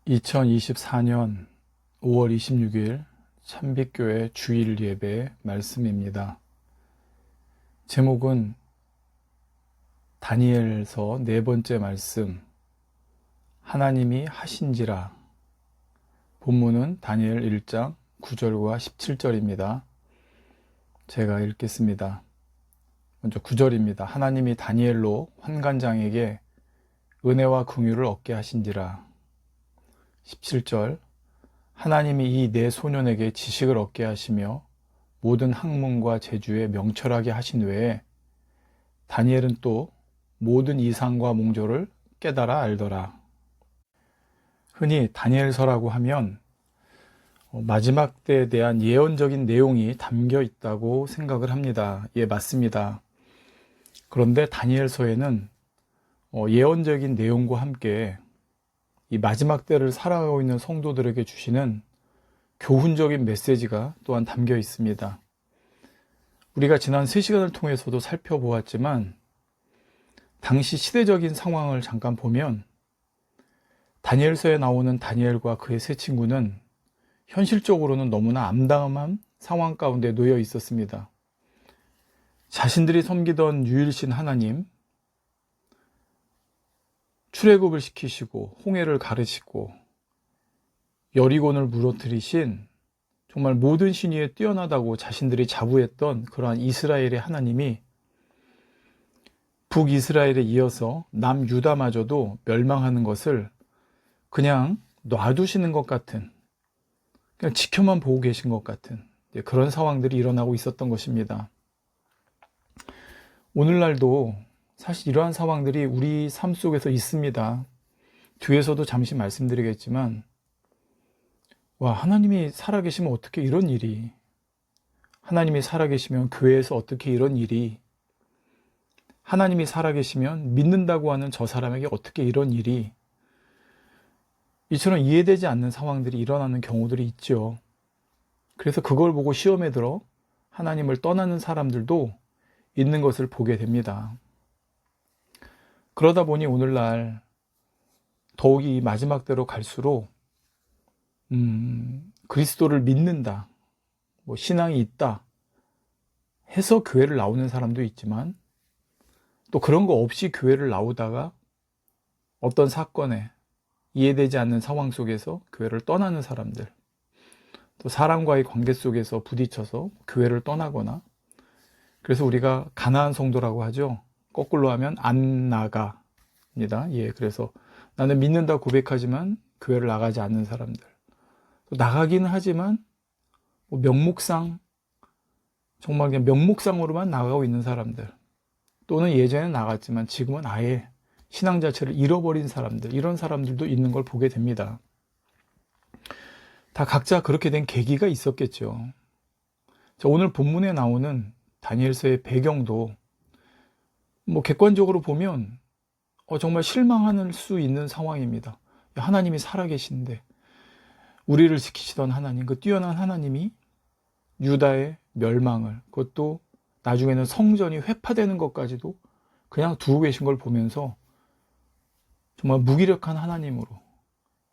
2024년 5월 26일 참빛교회 주일 예배 말씀입니다. 제목은 다니엘서 네 번째 말씀, 하나님이 하신지라. 본문은 다니엘 1장 9절과 17절입니다. 제가 읽겠습니다. 먼저 9절입니다. 하나님이 다니엘로 환관장에게 은혜와 긍휼을 얻게 하신지라. 17절, 하나님이 이 네 소년에게 지식을 얻게 하시며 모든 학문과 재주에 명철하게 하신 외에 다니엘은 또 모든 이상과 몽조를 깨달아 알더라. 흔히 다니엘서라고 하면 마지막 때에 대한 예언적인 내용이 담겨 있다고 생각을 합니다. 예, 맞습니다. 그런데 다니엘서에는 예언적인 내용과 함께 이 마지막 때를 살아가고 있는 성도들에게 주시는 교훈적인 메시지가 또한 담겨 있습니다. 우리가 지난 3시간을 통해서도 살펴보았지만 당시 시대적인 상황을 잠깐 보면 다니엘서에 나오는 다니엘과 그의 세 친구는 현실적으로는 너무나 암담한 상황 가운데 놓여 있었습니다. 자신들이 섬기던 유일신 하나님, 출애굽을 시키시고 홍해를 가르시고 여리곤을 무너뜨리신 정말 모든 신 위에 뛰어나다고 자신들이 자부했던 그러한 이스라엘의 하나님이 북이스라엘에 이어서 남유다마저도 멸망하는 것을 그냥 놔두시는 것 같은, 그냥 지켜만 보고 계신 것 같은 그런 상황들이 일어나고 있었던 것입니다. 오늘날도 사실 이러한 상황들이 우리 삶 속에서 있습니다. 뒤에서도 잠시 말씀드리겠지만, 하나님이 살아계시면 어떻게 이런 일이, 하나님이 살아계시면 교회에서 어떻게 이런 일이, 하나님이 살아계시면 믿는다고 하는 저 사람에게 어떻게 이런 일이, 이처럼 이해되지 않는 상황들이 일어나는 경우들이 있죠. 그래서 그걸 보고 시험에 들어 하나님을 떠나는 사람들도 있는 것을 보게 됩니다. 그러다 보니 오늘날 더욱이 마지막 때로 갈수록 그리스도를 믿는다, 신앙이 있다 해서 교회를 나오는 사람도 있지만, 또 그런 거 없이 교회를 나오다가 어떤 사건에 이해되지 않는 상황 속에서 교회를 떠나는 사람들, 또 사람과의 관계 속에서 부딪혀서 교회를 떠나거나, 그래서 우리가 가나안 성도라고 하죠. 거꾸로 하면 안 나가입니다. 예, 그래서 나는 믿는다 고백하지만 교회를 나가지 않는 사람들, 또 나가기는 하지만 명목상, 정말 그냥 명목상으로만 나가고 있는 사람들, 또는 예전에 나갔지만 지금은 아예 신앙 자체를 잃어버린 사람들, 이런 사람들도 있는 걸 보게 됩니다. 다 각자 그렇게 된 계기가 있었겠죠. 자, 오늘 본문에 나오는 다니엘서의 배경도 객관적으로 보면 정말 실망할 수 있는 상황입니다. 하나님이 살아계신데, 우리를 지키시던 하나님, 그 뛰어난 하나님이 유다의 멸망을, 그것도 나중에는 성전이 회파되는 것까지도 그냥 두고 계신 걸 보면서 정말 무기력한 하나님으로,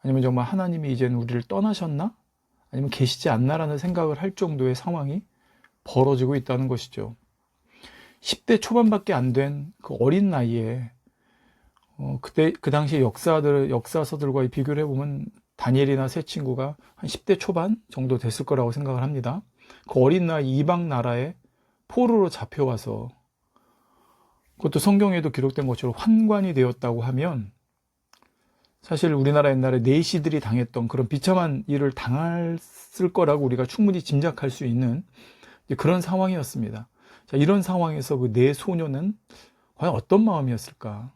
아니면 정말 하나님이 이제는 우리를 떠나셨나? 아니면 계시지 않나라는 생각을 할 정도의 상황이 벌어지고 있다는 것이죠. 10대 초반밖에 안 된 그 어린 나이에 그때 그 당시 역사서들과 비교를 해보면 다니엘이나 세 친구가 한 10대 초반 정도 됐을 거라고 생각을 합니다. 그 어린 나이 이방 나라에 포로로 잡혀와서, 그것도 성경에도 기록된 것처럼 환관이 되었다고 하면, 사실 우리나라 옛날에 내시들이 당했던 그런 비참한 일을 당했을 거라고 우리가 충분히 짐작할 수 있는 그런 상황이었습니다. 자, 이런 상황에서 그 네 소녀는 과연 어떤 마음이었을까?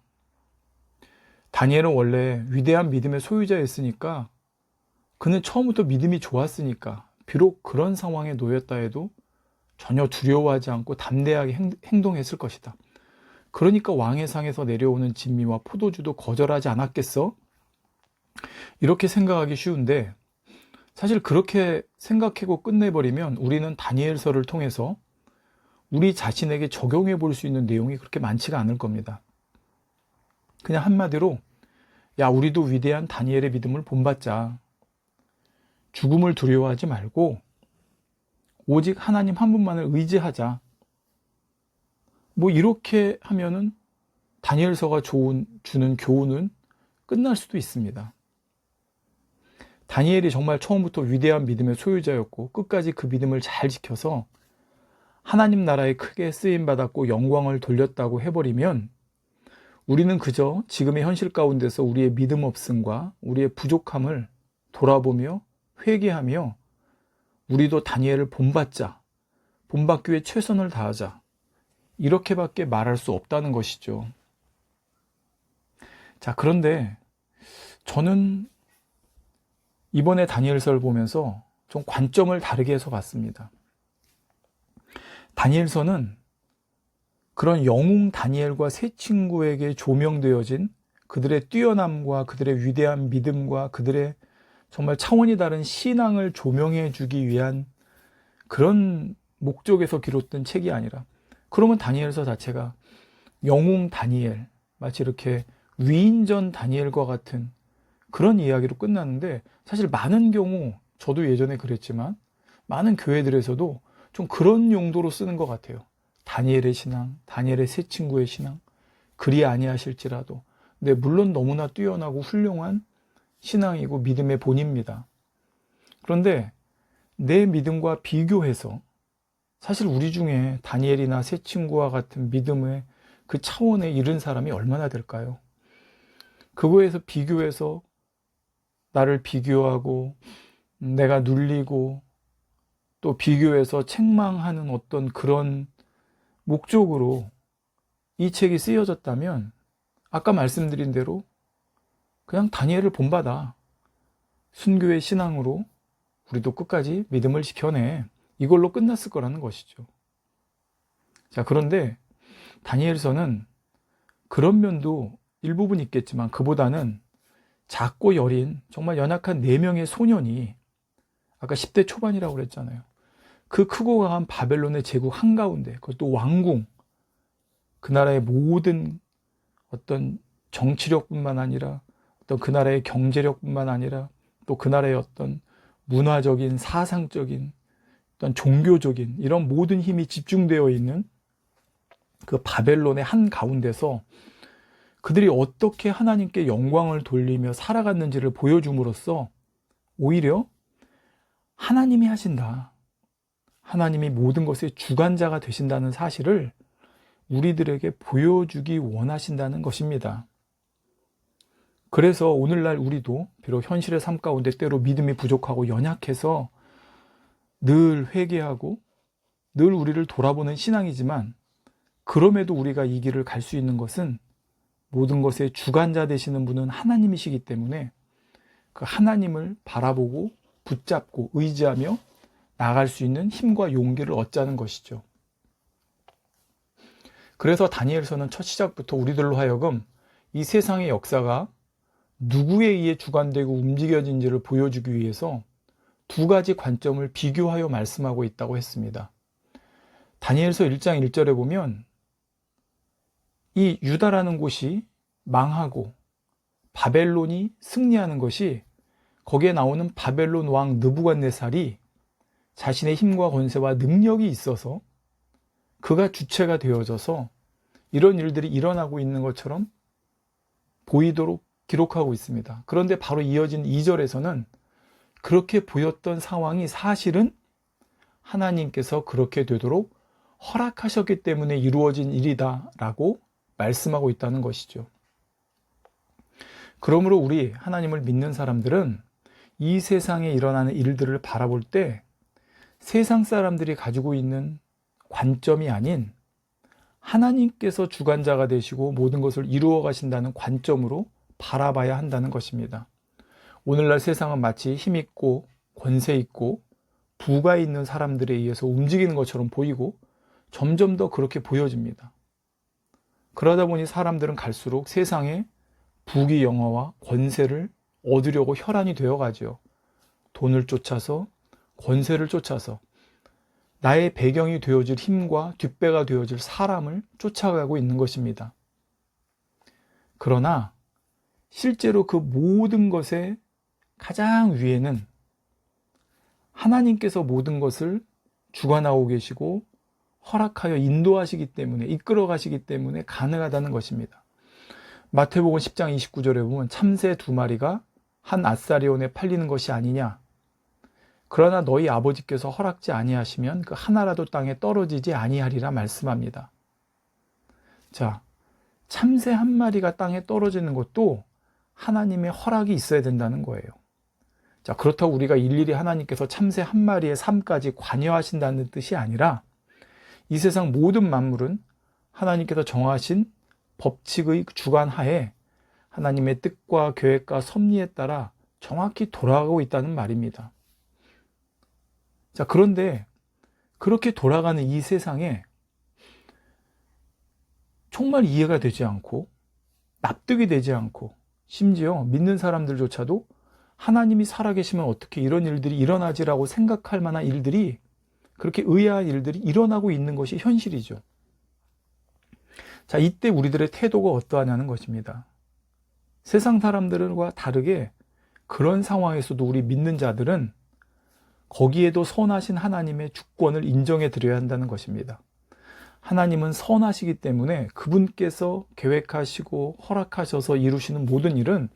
다니엘은 원래 위대한 믿음의 소유자였으니까, 그는 처음부터 믿음이 좋았으니까 비록 그런 상황에 놓였다 해도 전혀 두려워하지 않고 담대하게 행동했을 것이다. 그러니까 왕의 상에서 내려오는 진미와 포도주도 거절하지 않았겠어? 이렇게 생각하기 쉬운데, 사실 그렇게 생각하고 끝내버리면 우리는 다니엘서를 통해서 우리 자신에게 적용해 볼 수 있는 내용이 그렇게 많지가 않을 겁니다. 그냥 한마디로 야, 우리도 위대한 다니엘의 믿음을 본받자. 죽음을 두려워하지 말고 오직 하나님 한 분만을 의지하자. 뭐 이렇게 하면은 다니엘서가 주는 교훈은 끝날 수도 있습니다. 다니엘이 정말 처음부터 위대한 믿음의 소유자였고 끝까지 그 믿음을 잘 지켜서 하나님 나라에 크게 쓰임받았고 영광을 돌렸다고 해버리면 우리는 그저 지금의 현실 가운데서 우리의 믿음 없음과 우리의 부족함을 돌아보며 회개하며 우리도 다니엘을 본받자, 본받기 위해 최선을 다하자, 이렇게밖에 말할 수 없다는 것이죠. 자, 그런데 저는 이번에 다니엘서를 보면서 좀 관점을 다르게 해서 봤습니다. 다니엘서는 그런 영웅 다니엘과 세 친구에게 조명되어진 그들의 뛰어남과 그들의 위대한 믿음과 그들의 정말 차원이 다른 신앙을 조명해 주기 위한 그런 목적에서 기록된 책이 아니라, 그러면 다니엘서 자체가 영웅 다니엘, 마치 이렇게 위인전 다니엘과 같은 그런 이야기로 끝났는데, 사실 많은 경우 저도 예전에 그랬지만 많은 교회들에서도 좀 그런 용도로 쓰는 것 같아요. 다니엘의 신앙, 다니엘의 세 친구의 신앙, 그리 아니하실지라도. 근데 물론 너무나 뛰어나고 훌륭한 신앙이고 믿음의 본입니다. 그런데 내 믿음과 비교해서 사실 우리 중에 다니엘이나 세 친구와 같은 믿음의 그 차원에 이른 사람이 얼마나 될까요? 그거에서 비교해서 나를 비교하고 내가 눌리고 또 비교해서 책망하는 어떤 그런 목적으로 이 책이 쓰여졌다면 아까 말씀드린 대로 그냥 다니엘을 본받아. 순교의 신앙으로 우리도 끝까지 믿음을 지켜내. 이걸로 끝났을 거라는 것이죠. 자, 그런데 다니엘서는 그런 면도 일부분 있겠지만 그보다는 작고 여린 정말 연약한 4명의 소년이, 아까 10대 초반이라고 그랬잖아요. 그 크고 강한 바벨론의 제국 한가운데, 그것도 왕궁, 그 나라의 모든 어떤 정치력뿐만 아니라 어떤 그 나라의 경제력뿐만 아니라 또 그 나라의 어떤 문화적인, 사상적인, 어떤 종교적인 이런 모든 힘이 집중되어 있는 그 바벨론의 한 가운데서 그들이 어떻게 하나님께 영광을 돌리며 살아갔는지를 보여줌으로써 오히려 하나님이 하신다, 하나님이 모든 것의 주관자가 되신다는 사실을 우리들에게 보여주기 원하신다는 것입니다. 그래서 오늘날 우리도 비록 현실의 삶 가운데 때로 믿음이 부족하고 연약해서 늘 회개하고 늘 우리를 돌아보는 신앙이지만, 그럼에도 우리가 이 길을 갈 수 있는 것은 모든 것의 주관자 되시는 분은 하나님이시기 때문에 그 하나님을 바라보고 붙잡고 의지하며 나아갈 수 있는 힘과 용기를 얻자는 것이죠. 그래서 다니엘서는 첫 시작부터 우리들로 하여금 이 세상의 역사가 누구에 의해 주관되고 움직여진지를 보여주기 위해서 두 가지 관점을 비교하여 말씀하고 있다고 했습니다. 다니엘서 1장 1절에 보면 이 유다라는 곳이 망하고 바벨론이 승리하는 것이, 거기에 나오는 바벨론 왕 느부갓네살이 자신의 힘과 권세와 능력이 있어서 그가 주체가 되어져서 이런 일들이 일어나고 있는 것처럼 보이도록 기록하고 있습니다. 그런데 바로 이어진 2절에서는 그렇게 보였던 상황이 사실은 하나님께서 그렇게 되도록 허락하셨기 때문에 이루어진 일이다 라고 말씀하고 있다는 것이죠. 그러므로 우리 하나님을 믿는 사람들은 이 세상에 일어나는 일들을 바라볼 때 세상 사람들이 가지고 있는 관점이 아닌 하나님께서 주관자가 되시고 모든 것을 이루어 가신다는 관점으로 바라봐야 한다는 것입니다. 오늘날 세상은 마치 힘있고 권세 있고 부가 있는 사람들에 의해서 움직이는 것처럼 보이고 점점 더 그렇게 보여집니다. 그러다 보니 사람들은 갈수록 세상에 부귀 영화와 권세를 얻으려고 혈안이 되어가죠. 돈을 쫓아서, 권세를 쫓아서 나의 배경이 되어질 힘과 뒷배가 되어질 사람을 쫓아가고 있는 것입니다. 그러나 실제로 그 모든 것의 가장 위에는 하나님께서 모든 것을 주관하고 계시고 허락하여 인도하시기 때문에, 이끌어 가시기 때문에 가능하다는 것입니다. 마태복음 10장 29절에 보면 참새 2마리가 한 아사리온에 팔리는 것이 아니냐. 그러나 너희 아버지께서 허락지 아니하시면 그 하나라도 땅에 떨어지지 아니하리라 말씀합니다. 자, 참새 한 마리가 땅에 떨어지는 것도 하나님의 허락이 있어야 된다는 거예요. 자, 그렇다고 우리가 일일이 하나님께서 참새 한 마리의 삶까지 관여하신다는 뜻이 아니라 이 세상 모든 만물은 하나님께서 정하신 법칙의 주관하에 하나님의 뜻과 계획과 섭리에 따라 정확히 돌아가고 있다는 말입니다. 자, 그런데 그렇게 돌아가는 이 세상에 정말 이해가 되지 않고 납득이 되지 않고 심지어 믿는 사람들조차도 하나님이 살아계시면 어떻게 이런 일들이 일어나지라고 생각할 만한 일들이, 그렇게 의아한 일들이 일어나고 있는 것이 현실이죠. 자, 이때 우리들의 태도가 어떠하냐는 것입니다. 세상 사람들과 다르게 그런 상황에서도 우리 믿는 자들은 거기에도 선하신 하나님의 주권을 인정해 드려야 한다는 것입니다. 하나님은 선하시기 때문에 그분께서 계획하시고 허락하셔서 이루시는 모든 일은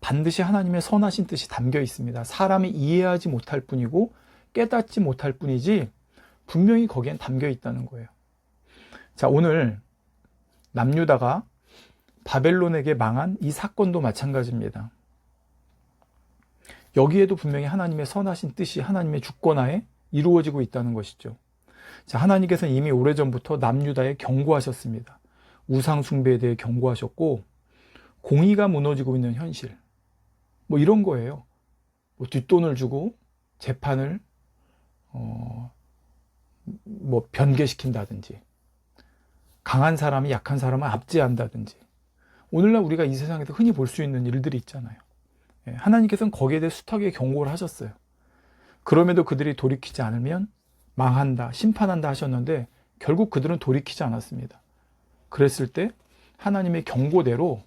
반드시 하나님의 선하신 뜻이 담겨 있습니다. 사람이 이해하지 못할 뿐이고 깨닫지 못할 뿐이지 분명히 거기엔 담겨 있다는 거예요. 자, 오늘 남유다가 바벨론에게 망한 이 사건도 마찬가지입니다. 여기에도 분명히 하나님의 선하신 뜻이 하나님의 주권하에 이루어지고 있다는 것이죠. 자, 하나님께서는 이미 오래전부터 남유다에 경고하셨습니다. 우상 숭배에 대해 경고하셨고 공의가 무너지고 있는 현실, 뭐 이런 거예요. 뭐 뒷돈을 주고 재판을 뭐 변개시킨다든지, 강한 사람이 약한 사람을 압제한다든지, 오늘날 우리가 이 세상에서 흔히 볼 수 있는 일들이 있잖아요. 하나님께서는 거기에 대해 숱하게 경고를 하셨어요. 그럼에도 그들이 돌이키지 않으면 망한다, 심판한다 하셨는데 결국 그들은 돌이키지 않았습니다. 그랬을 때 하나님의 경고대로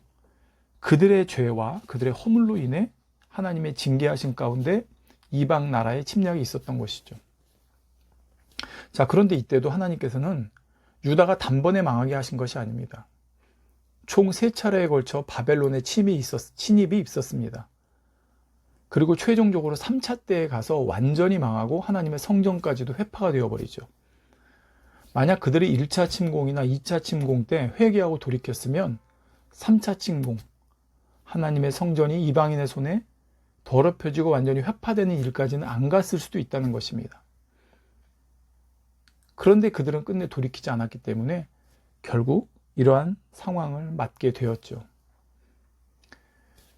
그들의 죄와 그들의 허물로 인해 하나님의 징계하신 가운데 이방 나라의 침략이 있었던 것이죠. 자, 그런데 이때도 하나님께서는 유다가 단번에 망하게 하신 것이 아닙니다. 총 3차례에 걸쳐 바벨론의 침입이 있었습니다. 그리고 최종적으로 3차 때에 가서 완전히 망하고 하나님의 성전까지도 회파가 되어버리죠. 만약 그들이 1차 침공이나 2차 침공 때 회개하고 돌이켰으면 3차 침공, 하나님의 성전이 이방인의 손에 더럽혀지고 완전히 회파되는 일까지는 안 갔을 수도 있다는 것입니다. 그런데 그들은 끝내 돌이키지 않았기 때문에 결국 이러한 상황을 맞게 되었죠.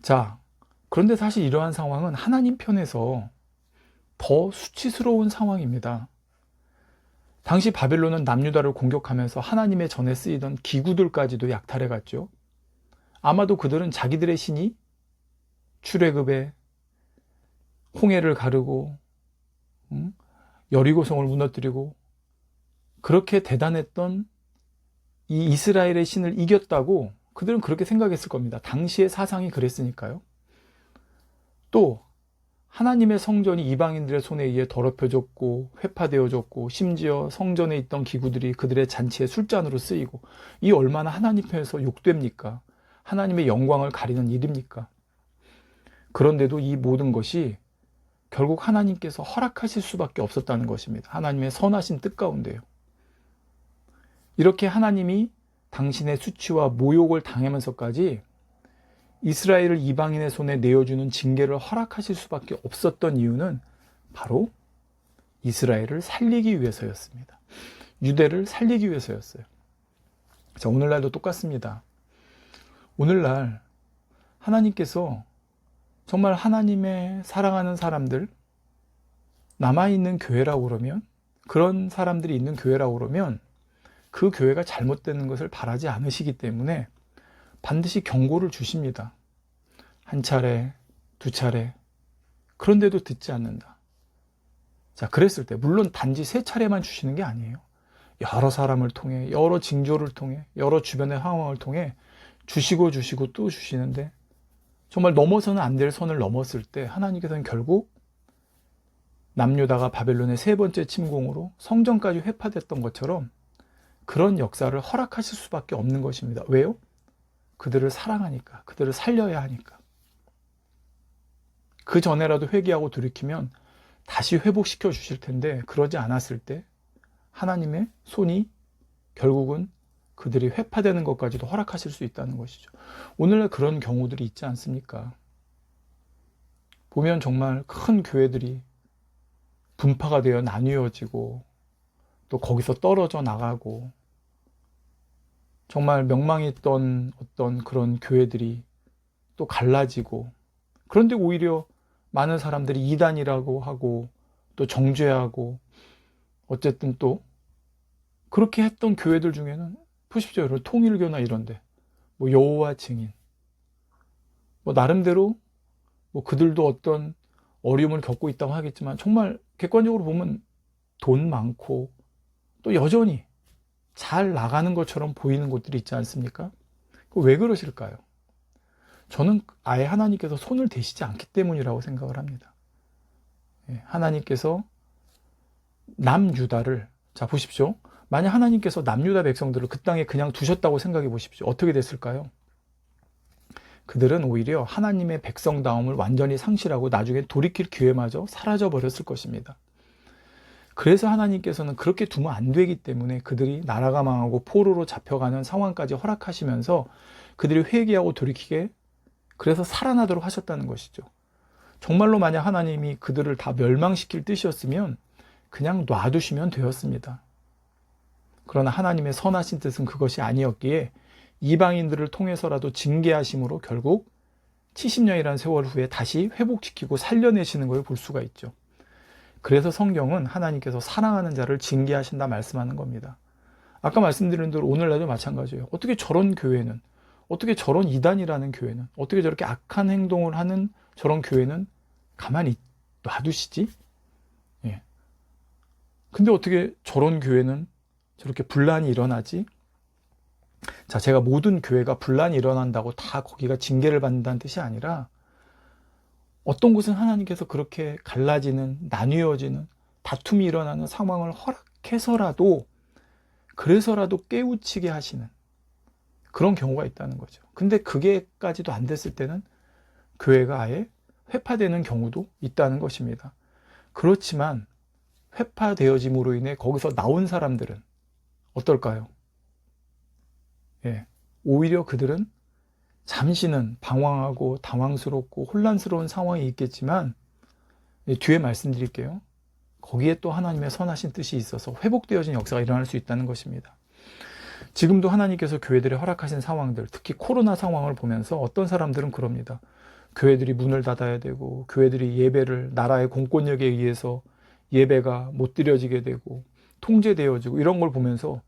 자, 그런데 사실 이러한 상황은 하나님 편에서 더 수치스러운 상황입니다. 당시 바벨론은 남유다를 공격하면서 하나님의 전에 쓰이던 기구들까지도 약탈해 갔죠. 아마도 그들은 자기들의 신이 출애굽에 홍해를 가르고 여리고성을 무너뜨리고 그렇게 대단했던 이 이스라엘의 신을 이겼다고 그들은 그렇게 생각했을 겁니다. 당시의 사상이 그랬으니까요. 또 하나님의 성전이 이방인들의 손에 의해 더럽혀졌고 회파되어졌고 심지어 성전에 있던 기구들이 그들의 잔치의 술잔으로 쓰이고, 이 얼마나 하나님 편에서 욕됩니까? 하나님의 영광을 가리는 일입니까? 그런데도 이 모든 것이 결국 하나님께서 허락하실 수밖에 없었다는 것입니다. 하나님의 선하신 뜻 가운데요. 이렇게 하나님이 당신의 수치와 모욕을 당하면서까지 이스라엘을 이방인의 손에 내어주는 징계를 허락하실 수밖에 없었던 이유는 바로 이스라엘을 살리기 위해서였습니다. 유대를 살리기 위해서였어요. 자, 오늘날도 똑같습니다. 오늘날 하나님께서 정말 하나님의 사랑하는 사람들, 남아있는 교회라고 그러면, 그런 사람들이 있는 교회라고 그러면 그 교회가 잘못되는 것을 바라지 않으시기 때문에 반드시 경고를 주십니다. 한 차례, 2차례. 그런데도 듣지 않는다. 자, 그랬을 때 물론 단지 3차례만 주시는 게 아니에요. 여러 사람을 통해, 여러 징조를 통해, 여러 주변의 상황을 통해 주시고 또 주시는데 정말 넘어서는 안 될 선을 넘었을 때 하나님께서는 결국 남유다가 바벨론의 세 번째 침공으로 성전까지 회파됐던 것처럼 그런 역사를 허락하실 수밖에 없는 것입니다. 왜요? 그들을 사랑하니까, 그들을 살려야 하니까. 그 전에라도 회개하고 돌이키면 다시 회복시켜 주실 텐데, 그러지 않았을 때 하나님의 손이 결국은 그들이 회파되는 것까지도 허락하실 수 있다는 것이죠. 오늘날 그런 경우들이 있지 않습니까? 보면 정말 큰 교회들이 분파가 되어 나뉘어지고 또 거기서 떨어져 나가고 정말 명망했던 어떤 그런 교회들이 또 갈라지고, 그런데 오히려 많은 사람들이 이단이라고 하고 또 정죄하고 어쨌든 또 그렇게 했던 교회들 중에는 보십시오, 여러분. 통일교나 이런데 뭐 여호와 증인, 뭐 나름대로 뭐 그들도 어떤 어려움을 겪고 있다고 하겠지만 정말 객관적으로 보면 돈 많고 또 여전히 잘 나가는 것처럼 보이는 곳들이 있지 않습니까? 왜 그러실까요? 저는 아예 하나님께서 손을 대시지 않기 때문이라고 생각을 합니다. 하나님께서 남유다를, 자 보십시오. 만약 하나님께서 남유다 백성들을 그 땅에 그냥 두셨다고 생각해 보십시오. 어떻게 됐을까요? 그들은 오히려 하나님의 백성다움을 완전히 상실하고 나중에 돌이킬 기회마저 사라져 버렸을 것입니다. 그래서 하나님께서는 그렇게 두면 안 되기 때문에 그들이 나라가 망하고 포로로 잡혀가는 상황까지 허락하시면서 그들이 회개하고 돌이키게, 그래서 살아나도록 하셨다는 것이죠. 정말로 만약 하나님이 그들을 다 멸망시킬 뜻이었으면 그냥 놔두시면 되었습니다. 그러나 하나님의 선하신 뜻은 그것이 아니었기에 이방인들을 통해서라도 징계하심으로 결국 70년이라는 세월 후에 다시 회복시키고 살려내시는 걸 볼 수가 있죠. 그래서 성경은 하나님께서 사랑하는 자를 징계하신다 말씀하는 겁니다. 아까 말씀드린 대로 오늘날도 마찬가지예요. 어떻게 저런 교회는, 어떻게 저런 이단이라는 교회는, 어떻게 저렇게 악한 행동을 하는 저런 교회는 가만히 놔두시지? 예. 근데 어떻게 저런 교회는 저렇게 분란이 일어나지? 자, 제가 모든 교회가 분란이 일어난다고 다 거기가 징계를 받는다는 뜻이 아니라 어떤 곳은 하나님께서 그렇게 갈라지는, 나뉘어지는, 다툼이 일어나는 상황을 허락해서라도, 그래서라도 깨우치게 하시는 그런 경우가 있다는 거죠. 근데 그게까지도 안 됐을 때는 교회가 아예 회파되는 경우도 있다는 것입니다. 그렇지만 회파되어짐으로 인해 거기서 나온 사람들은 어떨까요? 예, 오히려 그들은 잠시는 방황하고 당황스럽고 혼란스러운 상황이 있겠지만, 뒤에 말씀드릴게요. 거기에 또 하나님의 선하신 뜻이 있어서 회복되어진 역사가 일어날 수 있다는 것입니다. 지금도 하나님께서 교회들에 허락하신 상황들, 특히 코로나 상황을 보면서 어떤 사람들은 그럽니다. 교회들이 문을 닫아야 되고, 교회들이 예배를 나라의 공권력에 의해서 예배가 못 드려지게 되고 통제되어지고, 이런 걸 보면서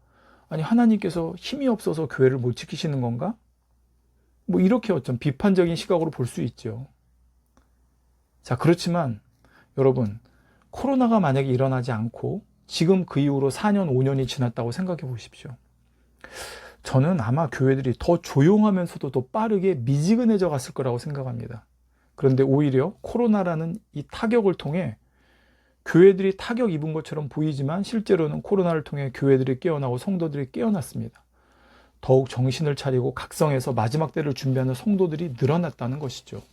아니, 하나님께서 힘이 없어서 교회를 못 지키시는 건가? 뭐 이렇게 어쩜 비판적인 시각으로 볼 수 있죠. 자, 그렇지만 여러분, 코로나가 만약에 일어나지 않고 지금 그 이후로 4년, 5년이 지났다고 생각해 보십시오. 저는 아마 교회들이 더 조용하면서도 더 빠르게 미지근해져 갔을 거라고 생각합니다. 그런데 오히려 코로나라는 이 타격을 통해 교회들이 타격 입은 것처럼 보이지만 실제로는 코로나를 통해 교회들이 깨어나고 성도들이 깨어났습니다. 더욱 정신을 차리고 각성해서 마지막 때를 준비하는 성도들이 늘어났다는 것이죠.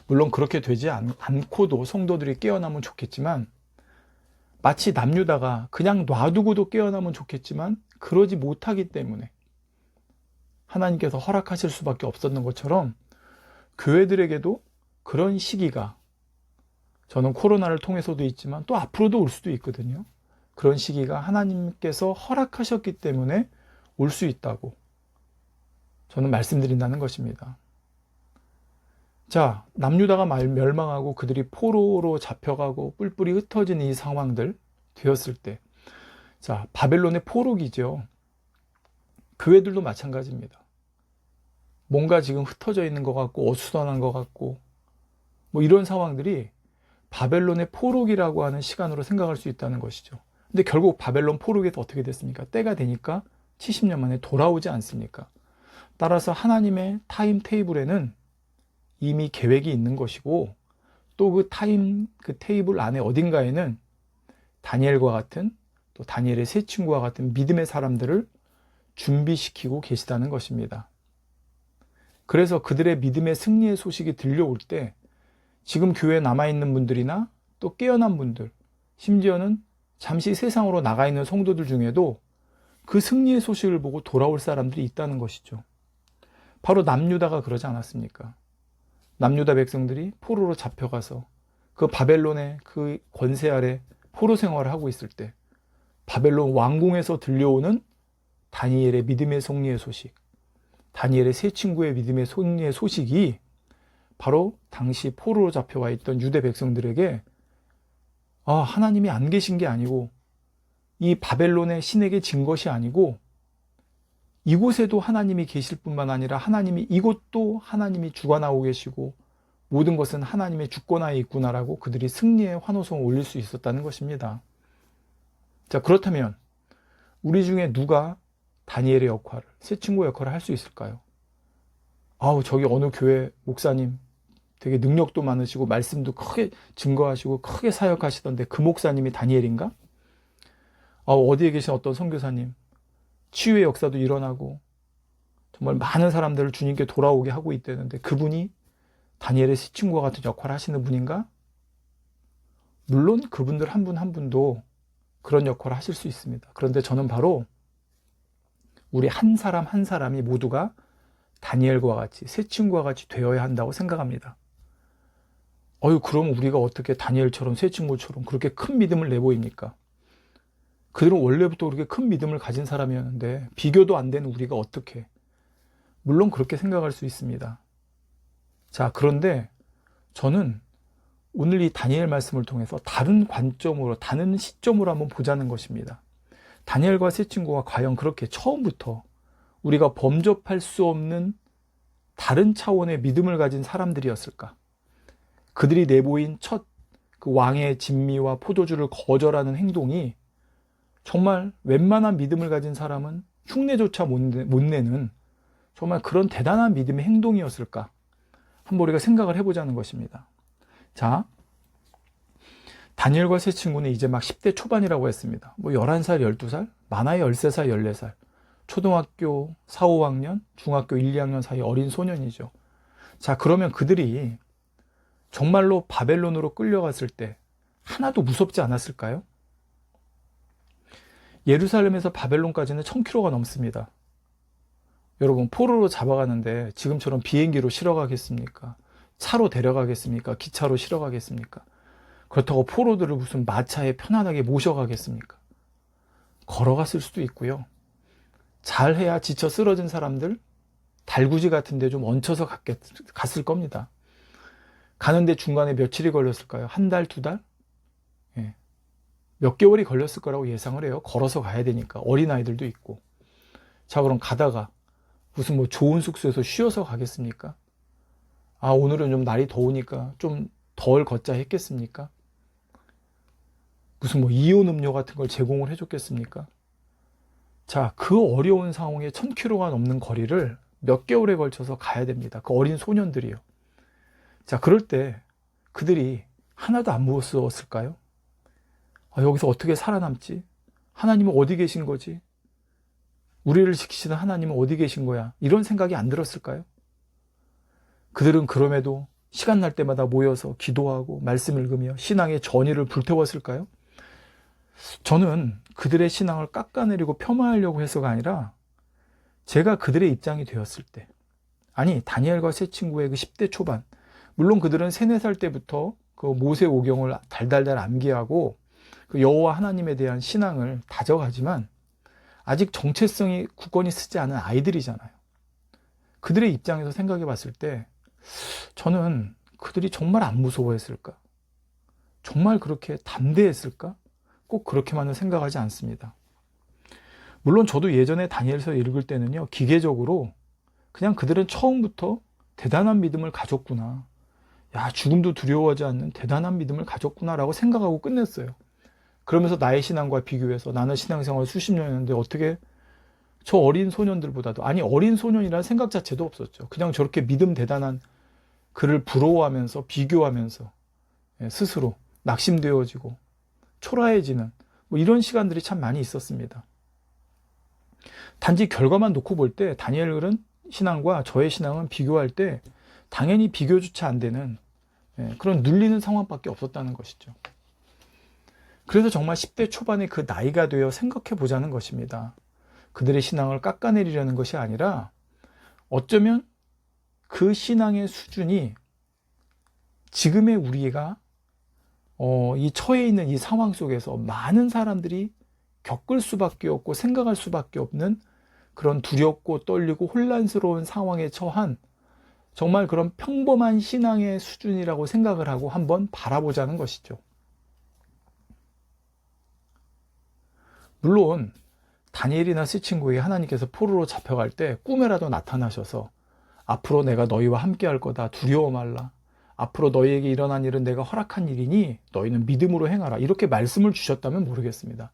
물론 그렇게 되지 않고도 성도들이 깨어나면 좋겠지만, 마치 남유다가 그냥 놔두고도 깨어나면 좋겠지만 그러지 못하기 때문에 하나님께서 허락하실 수밖에 없었던 것처럼 교회들에게도 그런 시기가, 저는 코로나를 통해서도 있지만 또 앞으로도 올 수도 있거든요. 그런 시기가 하나님께서 허락하셨기 때문에 올 수 있다고 저는 말씀드린다는 것입니다. 자, 남유다가 멸망하고 그들이 포로로 잡혀가고 뿔뿔이 흩어진 이 상황들 되었을 때, 자, 바벨론의 포로기죠. 교회들도 마찬가지입니다. 뭔가 지금 흩어져 있는 것 같고 어수선한 것 같고 뭐 이런 상황들이 바벨론의 포로기라고 하는 시간으로 생각할 수 있다는 것이죠. 근데 결국 바벨론 포로기에서 어떻게 됐습니까? 때가 되니까 70년 만에 돌아오지 않습니까? 따라서 하나님의 타임 테이블에는 이미 계획이 있는 것이고, 또 그 테이블 안에 어딘가에는 다니엘과 같은, 또 다니엘의 세 친구와 같은 믿음의 사람들을 준비시키고 계시다는 것입니다. 그래서 그들의 믿음의 승리의 소식이 들려올 때 지금 교회에 남아있는 분들이나 또 깨어난 분들, 심지어는 잠시 세상으로 나가 있는 성도들 중에도 그 승리의 소식을 보고 돌아올 사람들이 있다는 것이죠. 바로 남유다가 그러지 않았습니까? 남유다 백성들이 포로로 잡혀가서 그 바벨론의 그 권세 아래 포로 생활을 하고 있을 때 바벨론 왕궁에서 들려오는 다니엘의 믿음의 승리의 소식, 다니엘의 세 친구의 믿음의 승리의 소식이 바로 당시 포로로 잡혀와 있던 유대 백성들에게 하나님이 안 계신 게 아니고 이 바벨론의 신에게 진 것이 아니고 이곳에도 하나님이 계실 뿐만 아니라 하나님이 이곳도 하나님이 주관하고 계시고 모든 것은 하나님의 주권하에 있구나라고 그들이 승리의 환호성을 올릴 수 있었다는 것입니다. 자, 그렇다면 우리 중에 누가 다니엘의 역할을, 새 친구의 역할을 할 수 있을까요? 저기 어느 교회 목사님 되게 능력도 많으시고 말씀도 크게 증거하시고 크게 사역하시던데 그 목사님이 다니엘인가? 어디에 계신 어떤 선교사님 치유의 역사도 일어나고 정말 많은 사람들을 주님께 돌아오게 하고 있다는데 그분이 다니엘의 새 친구와 같은 역할을 하시는 분인가? 물론 그분들 한 분 한 분도 그런 역할을 하실 수 있습니다. 그런데 저는 바로 우리 한 사람 한 사람이 모두가 다니엘과 같이 새 친구와 같이 되어야 한다고 생각합니다. 그럼 우리가 어떻게 다니엘처럼 새 친구처럼 그렇게 큰 믿음을 내보입니까? 그들은 원래부터 그렇게 큰 믿음을 가진 사람이었는데 비교도 안 되는 우리가 어떻게? 물론 그렇게 생각할 수 있습니다. 자, 그런데 저는 오늘 이 다니엘 말씀을 통해서 다른 관점으로, 다른 시점으로 한번 보자는 것입니다. 다니엘과 새 친구가 과연 그렇게 처음부터 우리가 범접할 수 없는 다른 차원의 믿음을 가진 사람들이었을까? 그들이 내보인 첫 그 왕의 진미와 포도주를 거절하는 행동이 정말 웬만한 믿음을 가진 사람은 흉내조차 못 내는 정말 그런 대단한 믿음의 행동이었을까? 한번 우리가 생각을 해보자는 것입니다. 자, 다니엘과 새 친구는 이제 막 10대 초반이라고 했습니다. 11살, 12살, 많아야 13살, 14살. 초등학교 4, 5학년, 중학교 1, 2학년 사이 어린 소년이죠. 자, 그러면 그들이 정말로 바벨론으로 끌려갔을 때 하나도 무섭지 않았을까요? 예루살렘에서 바벨론까지는 1000km가 넘습니다. 여러분, 포로로 잡아가는데 지금처럼 비행기로 실어가겠습니까? 차로 데려가겠습니까? 기차로 실어가겠습니까? 그렇다고 포로들을 무슨 마차에 편안하게 모셔가겠습니까? 걸어갔을 수도 있고요. 잘해야 지쳐 쓰러진 사람들 달구지 같은 데 좀 얹혀서 갔을 겁니다. 가는데 중간에 며칠이 걸렸을까요? 한 달, 두 달? 몇 개월이 걸렸을 거라고 예상을 해요. 걸어서 가야 되니까. 어린아이들도 있고. 자, 그럼 가다가 무슨 좋은 숙소에서 쉬어서 가겠습니까? 오늘은 좀 날이 더우니까 좀 덜 걷자 했겠습니까? 무슨 이온 음료 같은 걸 제공을 해줬겠습니까? 자, 그 어려운 상황에 1000km가 넘는 거리를 몇 개월에 걸쳐서 가야 됩니다. 그 어린 소년들이요. 자, 그럴 때 그들이 하나도 안 무서웠을까요? 여기서 어떻게 살아남지? 하나님은 어디 계신 거지? 우리를 지키시는 하나님은 어디 계신 거야? 이런 생각이 안 들었을까요? 그들은 그럼에도 시간 날 때마다 모여서 기도하고 말씀 읽으며 신앙의 전의를 불태웠을까요? 저는 그들의 신앙을 깎아내리고 폄하하려고 해서가 아니라 제가 그들의 입장이 되었을 때, 다니엘과 새 친구의 그 10대 초반, 물론 그들은 3, 4살 때부터 그 모세 오경을 달달달 암기하고 그 여호와 하나님에 대한 신앙을 다져가지만 아직 정체성이 굳건히 쓰지 않은 아이들이잖아요. 그들의 입장에서 생각해 봤을 때 저는 그들이 정말 안 무서워했을까? 정말 그렇게 담대했을까? 꼭 그렇게만은 생각하지 않습니다. 물론 저도 예전에 다니엘서 읽을 때는요, 기계적으로 그냥 그들은 처음부터 대단한 믿음을 가졌구나. 죽음도 두려워하지 않는 대단한 믿음을 가졌구나라고 생각하고 끝냈어요. 그러면서 나의 신앙과 비교해서 나는 신앙생활 수십 년 했는데 어떻게 저 어린 소년들보다도, 아니 어린 소년이라는 생각 자체도 없었죠. 그냥 저렇게 믿음 대단한 그를 부러워하면서 비교하면서 스스로 낙심되어지고 초라해지는 뭐 이런 시간들이 참 많이 있었습니다. 단지 결과만 놓고 볼 때 다니엘은 신앙과 저의 신앙은 비교할 때 당연히 비교조차 안 되는 그런 눌리는 상황밖에 없었다는 것이죠. 그래서 정말 10대 초반의 그 나이가 되어 생각해 보자는 것입니다. 그들의 신앙을 깎아내리려는 것이 아니라 어쩌면 그 신앙의 수준이 지금의 우리가 이 처해 있는 이 상황 속에서 많은 사람들이 겪을 수밖에 없고 생각할 수밖에 없는 그런 두렵고 떨리고 혼란스러운 상황에 처한 정말 그런 평범한 신앙의 수준이라고 생각을 하고 한번 바라보자는 것이죠. 물론 다니엘이나 세 친구에게 하나님께서 포로로 잡혀갈 때 꿈에라도 나타나셔서 앞으로 내가 너희와 함께 할 거다, 두려워 말라, 앞으로 너희에게 일어난 일은 내가 허락한 일이니 너희는 믿음으로 행하라, 이렇게 말씀을 주셨다면 모르겠습니다.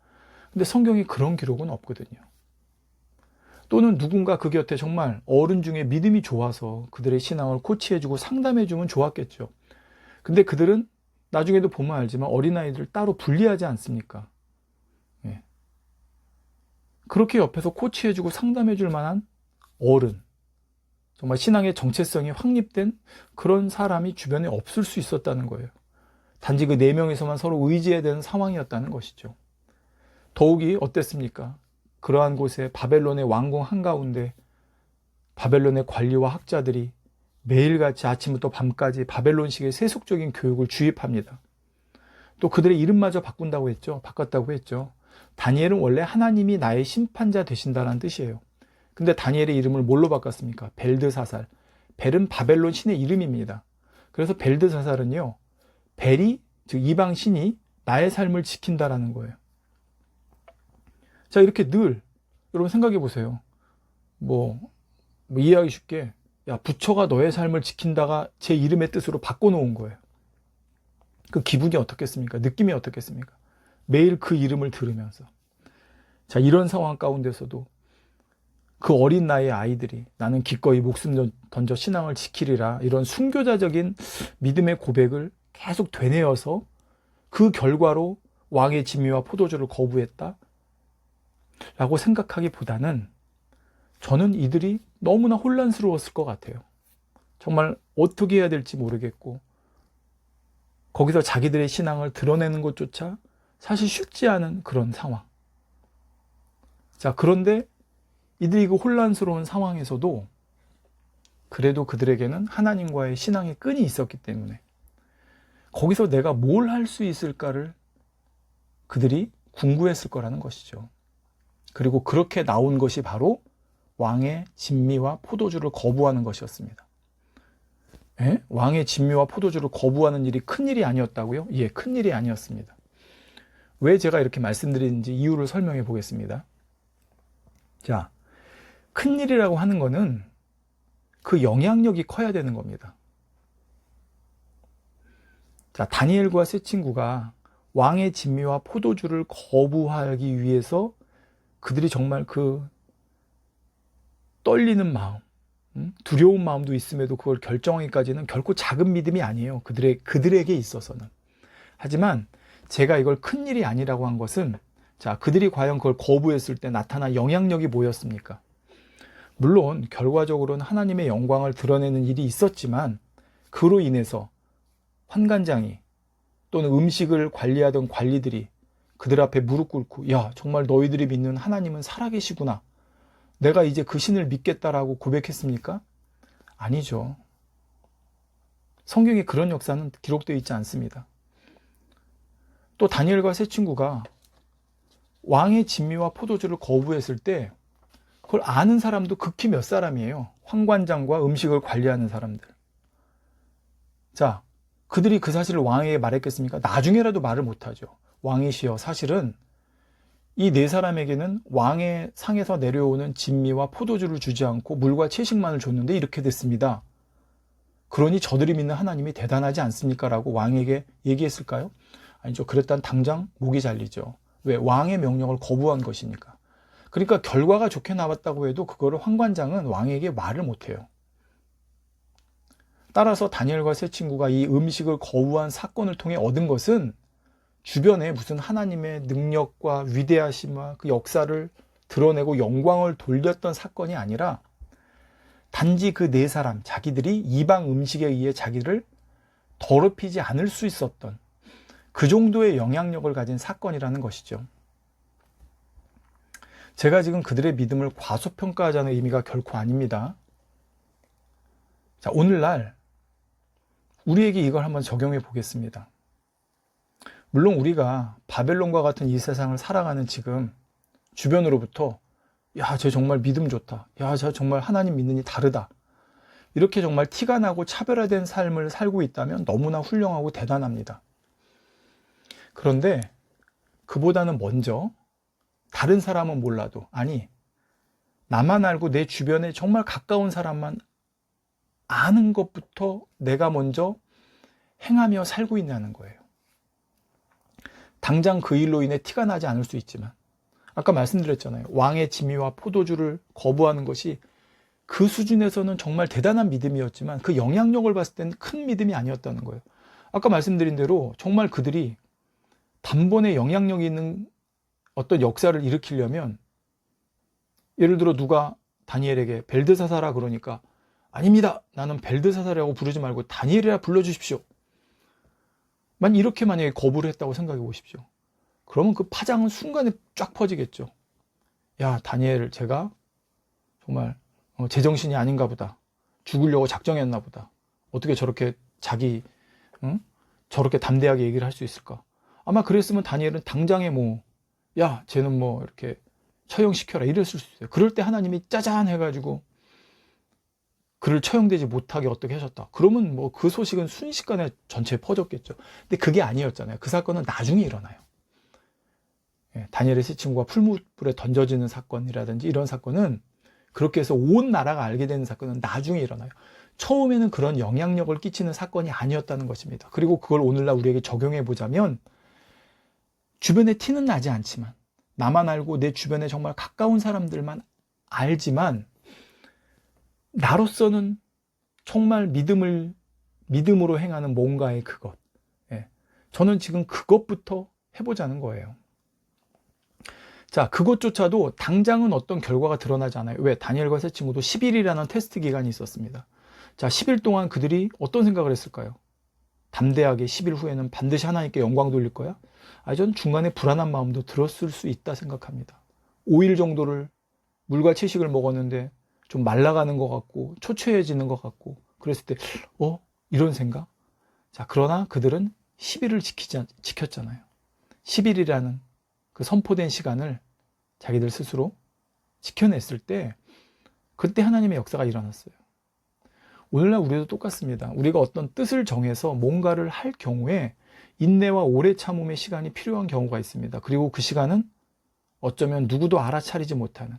근데 성경에 그런 기록은 없거든요. 또는 누군가 그 곁에 정말 어른 중에 믿음이 좋아서 그들의 신앙을 코치해주고 상담해주면 좋았겠죠. 근데 그들은 나중에도 보면 알지만 어린아이들을 따로 분리하지 않습니까? 그렇게 옆에서 코치해주고 상담해줄 만한 어른, 정말 신앙의 정체성이 확립된 그런 사람이 주변에 없을 수 있었다는 거예요. 단지 그 4명에서만 서로 의지해야 되는 상황이었다는 것이죠. 더욱이 어땠습니까? 그러한 곳에 바벨론의 왕궁 한가운데 바벨론의 관리와 학자들이 매일같이 아침부터 밤까지 바벨론식의 세속적인 교육을 주입합니다. 또 그들의 이름마저 바꾼다고 했죠. 바꿨다고 했죠. 다니엘은 원래 하나님이 나의 심판자 되신다는 뜻이에요. 근데 다니엘의 이름을 뭘로 바꿨습니까? 벨드사살. 벨은 바벨론 신의 이름입니다. 그래서 벨드사살은요, 벨이, 즉 이방 신이 나의 삶을 지킨다라는 거예요. 자, 이렇게 늘 여러분 생각해 보세요. 뭐 이해하기 쉽게, 야, 부처가 너의 삶을 지킨다가 제 이름의 뜻으로 바꿔놓은 거예요. 그 기분이 어떻겠습니까? 느낌이 어떻겠습니까? 매일 그 이름을 들으면서. 자, 이런 상황 가운데서도 그 어린 나이의 아이들이 나는 기꺼이 목숨 던져 신앙을 지키리라, 이런 순교자적인 믿음의 고백을 계속 되뇌어서 그 결과로 왕의 진미와 포도주를 거부했다 라고 생각하기보다는 저는 이들이 너무나 혼란스러웠을 것 같아요. 정말 어떻게 해야 될지 모르겠고 거기서 자기들의 신앙을 드러내는 것조차 사실 쉽지 않은 그런 상황. 자, 그런데 이들이 그 혼란스러운 상황에서도 그래도 그들에게는 하나님과의 신앙의 끈이 있었기 때문에 거기서 내가 뭘 할 수 있을까를 그들이 궁구했을 거라는 것이죠. 그리고 그렇게 나온 것이 바로 왕의 진미와 포도주를 거부하는 것이었습니다. 왕의 진미와 포도주를 거부하는 일이 큰일이 아니었다고요? 예, 큰일이 아니었습니다. 왜 제가 이렇게 말씀드리는지 이유를 설명해 보겠습니다. 자, 큰일이라고 하는 거는 그 영향력이 커야 되는 겁니다. 자, 다니엘과 세 친구가 왕의 진미와 포도주를 거부하기 위해서 그들이 정말 그 떨리는 마음, 두려운 마음도 있음에도 그걸 결정하기까지는 결코 작은 믿음이 아니에요. 그들에게 있어서는. 하지만 제가 이걸 큰일이 아니라고 한 것은, 자, 그들이 과연 그걸 거부했을 때 나타난 영향력이 뭐였습니까? 물론 결과적으로는 하나님의 영광을 드러내는 일이 있었지만 그로 인해서 환관장이 또는 음식을 관리하던 관리들이 그들 앞에 무릎 꿇고, 야, 정말 너희들이 믿는 하나님은 살아계시구나, 내가 이제 그 신을 믿겠다라고 고백했습니까? 아니죠. 성경에 그런 역사는 기록되어 있지 않습니다. 또 다니엘과 세 친구가 왕의 진미와 포도주를 거부했을 때 그걸 아는 사람도 극히 몇 사람이에요. 환관장과 음식을 관리하는 사람들. 자, 그들이 그 사실을 왕에게 말했겠습니까? 나중에라도 말을 못하죠. 왕이시여, 사실은 이 4사람에게는 왕의 상에서 내려오는 진미와 포도주를 주지 않고 물과 채식만을 줬는데 이렇게 됐습니다. 그러니 저들이 믿는 하나님이 대단하지 않습니까? 라고 왕에게 얘기했을까요? 아니죠. 그랬다면 당장 목이 잘리죠. 왜? 왕의 명령을 거부한 것이니까. 그러니까 결과가 좋게 나왔다고 해도 그거를 황관장은 왕에게 말을 못해요. 따라서 다니엘과 세 친구가 이 음식을 거부한 사건을 통해 얻은 것은 주변에 무슨 하나님의 능력과 위대하심과 그 역사를 드러내고 영광을 돌렸던 사건이 아니라 단지 그 네 사람, 자기들이 이방 음식에 의해 자기를 더럽히지 않을 수 있었던 그 정도의 영향력을 가진 사건이라는 것이죠. 제가 지금 그들의 믿음을 과소평가하자는 의미가 결코 아닙니다. 자, 오늘날 우리에게 이걸 한번 적용해 보겠습니다. 물론 우리가 바벨론과 같은 이 세상을 살아가는 지금 주변으로부터 야, 쟤 정말 믿음 좋다. 야, 쟤 정말 하나님 믿느니 다르다. 이렇게 정말 티가 나고 차별화된 삶을 살고 있다면 너무나 훌륭하고 대단합니다. 그런데 그보다는 먼저 다른 사람은 몰라도, 아니, 나만 알고 내 주변에 정말 가까운 사람만 아는 것부터 내가 먼저 행하며 살고 있냐는 거예요. 당장 그 일로 인해 티가 나지 않을 수 있지만, 아까 말씀드렸잖아요. 왕의 지미와 포도주를 거부하는 것이 그 수준에서는 정말 대단한 믿음이었지만 그 영향력을 봤을 때는 큰 믿음이 아니었다는 거예요. 아까 말씀드린 대로 정말 그들이 단번에 영향력이 있는 어떤 역사를 일으키려면, 예를 들어 누가 다니엘에게 벨드사사라 그러니까 아닙니다. 나는 벨드사사라고 부르지 말고 다니엘이라 불러주십시오. 이렇게 만약에 거부를 했다고 생각해 보십시오. 그러면 그 파장은 순간에 쫙 퍼지겠죠. 야, 다니엘 제가 정말 제정신이 아닌가 보다. 죽으려고 작정했나 보다. 어떻게 저렇게 저렇게 담대하게 얘기를 할 수 있을까? 아마 그랬으면 다니엘은 당장에 야, 쟤는 이렇게 처형시켜라 이랬을 수 있어요. 그럴 때 하나님이 짜잔 해가지고 그를 처형되지 못하게 어떻게 하셨다. 그러면 그 소식은 순식간에 전체에 퍼졌겠죠. 근데 그게 아니었잖아요. 그 사건은 나중에 일어나요. 다니엘의 세 친구가 풀무불에 던져지는 사건이라든지 이런 사건은, 그렇게 해서 온 나라가 알게 되는 사건은 나중에 일어나요. 처음에는 그런 영향력을 끼치는 사건이 아니었다는 것입니다. 그리고 그걸 오늘날 우리에게 적용해 보자면, 주변에 티는 나지 않지만, 나만 알고 내 주변에 정말 가까운 사람들만 알지만, 나로서는 정말 믿음으로 행하는 뭔가의 그것. 저는 지금 그것부터 해보자는 거예요. 자, 그것조차도 당장은 어떤 결과가 드러나지 않아요. 왜? 다니엘과 세 친구도 10일이라는 테스트 기간이 있었습니다. 자, 10일 동안 그들이 어떤 생각을 했을까요? 담대하게 10일 후에는 반드시 하나님께 영광 돌릴 거야? 저는 중간에 불안한 마음도 들었을 수 있다 생각합니다. 5일 정도를 물과 채식을 먹었는데 좀 말라가는 것 같고 초췌해지는 것 같고 그랬을 때 이런 생각? 자, 그러나 그들은 10일을 지켰잖아요. 10일이라는 그 선포된 시간을 자기들 스스로 지켜냈을 때 그때 하나님의 역사가 일어났어요. 오늘날 우리도 똑같습니다. 우리가 어떤 뜻을 정해서 뭔가를 할 경우에 인내와 오래 참음의 시간이 필요한 경우가 있습니다. 그리고 그 시간은 어쩌면 누구도 알아차리지 못하는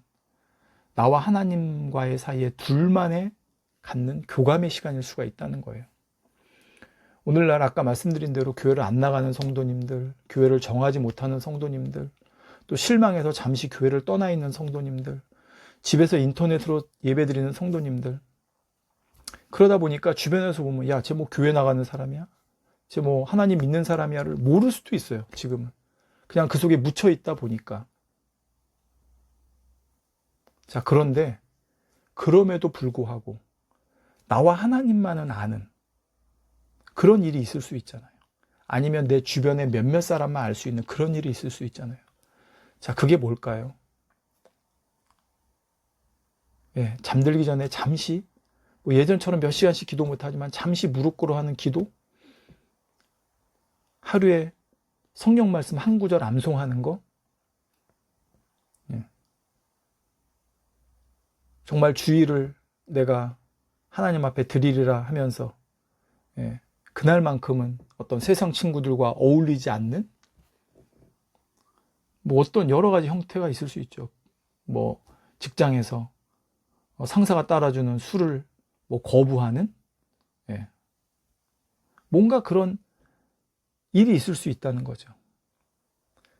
나와 하나님과의 사이에 둘만의 갖는 교감의 시간일 수가 있다는 거예요. 오늘날 아까 말씀드린 대로 교회를 안 나가는 성도님들, 교회를 정하지 못하는 성도님들, 또 실망해서 잠시 교회를 떠나 있는 성도님들, 집에서 인터넷으로 예배드리는 성도님들, 그러다 보니까 주변에서 보면 야, 쟤 교회 나가는 사람이야? 쟤 하나님 믿는 사람이야를 모를 수도 있어요. 지금은 그냥 그 속에 묻혀 있다 보니까. 자, 그런데 그럼에도 불구하고 나와 하나님만은 아는 그런 일이 있을 수 있잖아요. 아니면 내 주변에 몇몇 사람만 알 수 있는 그런 일이 있을 수 있잖아요. 자, 그게 뭘까요? 잠들기 전에 잠시 예전처럼 몇 시간씩 기도 못하지만 잠시 무릎 꿇어 하는 기도, 하루에 성경 말씀 한 구절 암송하는 거, 정말 주일을 내가 하나님 앞에 드리리라 하면서 그날만큼은 어떤 세상 친구들과 어울리지 않는 어떤 여러 가지 형태가 있을 수 있죠. 직장에서 상사가 따라주는 술을 거부하는 뭔가 그런 일이 있을 수 있다는 거죠.